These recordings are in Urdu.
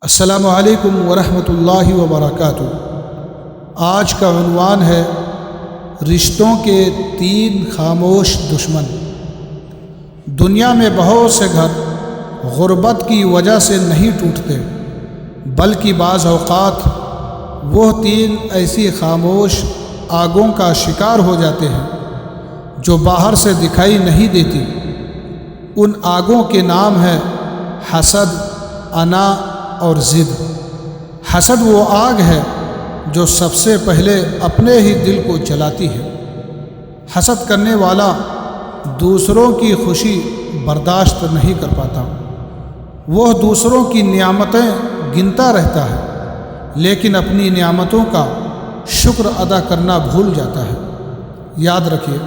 السلام علیکم ورحمۃ اللہ وبرکاتہ۔ آج کا عنوان ہے رشتوں کے 3 خاموش دشمن۔ دنیا میں بہت سے گھر غربت کی وجہ سے نہیں ٹوٹتے، بلکہ بعض اوقات وہ 3 ایسی خاموش آگوں کا شکار ہو جاتے ہیں جو باہر سے دکھائی نہیں دیتی۔ ان آگوں کے نام ہے حسد، انا اور ضد۔ حسد وہ آگ ہے جو سب سے پہلے اپنے ہی دل کو جلاتی ہے۔ حسد کرنے والا دوسروں کی خوشی برداشت نہیں کر پاتا۔ وہ دوسروں کی نعمتیں گنتا رہتا ہے، لیکن اپنی نعمتوں کا شکر ادا کرنا بھول جاتا ہے۔ یاد رکھیے،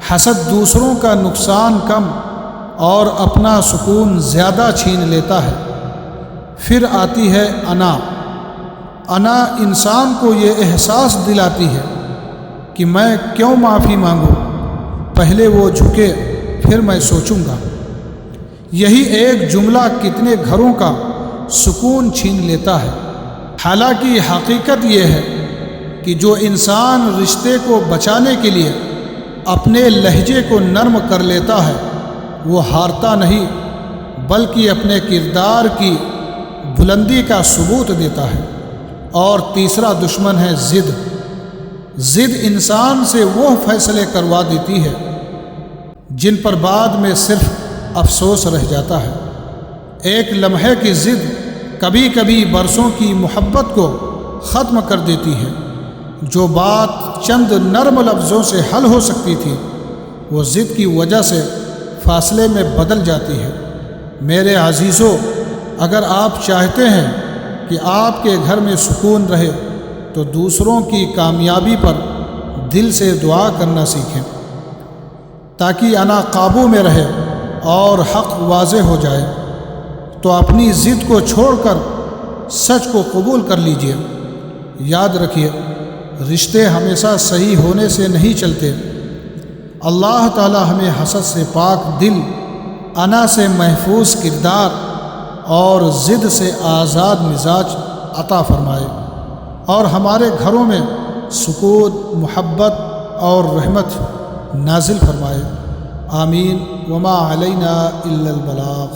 حسد دوسروں کا نقصان کم اور اپنا سکون زیادہ چھین لیتا ہے۔ پھر آتی ہے انا۔ انا انسان کو یہ احساس دلاتی ہے کہ میں کیوں معافی مانگوں، پہلے وہ جھکے پھر میں سوچوں گا۔ یہی ایک جملہ کتنے گھروں کا سکون چھین لیتا ہے۔ حالانکہ حقیقت یہ ہے کہ جو انسان رشتے کو بچانے کے لیے اپنے لہجے کو نرم کر لیتا ہے وہ ہارتا نہیں، بلکہ اپنے کردار کی بلندی کا ثبوت دیتا ہے۔ اور تیسرا دشمن ہے ضد۔ ضد انسان سے وہ فیصلے کروا دیتی ہے جن پر بعد میں صرف افسوس رہ جاتا ہے۔ ایک لمحے کی ضد کبھی کبھی برسوں کی محبت کو ختم کر دیتی ہے۔ جو بات چند نرم لفظوں سے حل ہو سکتی تھی، وہ ضد کی وجہ سے فاصلے میں بدل جاتی ہے۔ میرے عزیزو، اگر آپ چاہتے ہیں کہ آپ کے گھر میں سکون رہے تو دوسروں کی کامیابی پر دل سے دعا کرنا سیکھیں، تاکہ انا قابو میں رہے اور حق واضح ہو جائے۔ تو اپنی ضد کو چھوڑ کر سچ کو قبول کر لیجئے۔ یاد رکھیے، رشتے ہمیشہ صحیح ہونے سے نہیں چلتے۔ اللہ تعالی ہمیں حسد سے پاک دل، انا سے محفوظ کردار اور ضد سے آزاد مزاج عطا فرمائے، اور ہمارے گھروں میں سکون، محبت اور رحمت نازل فرمائے۔ آمین۔ وما علینا الا البلاغ۔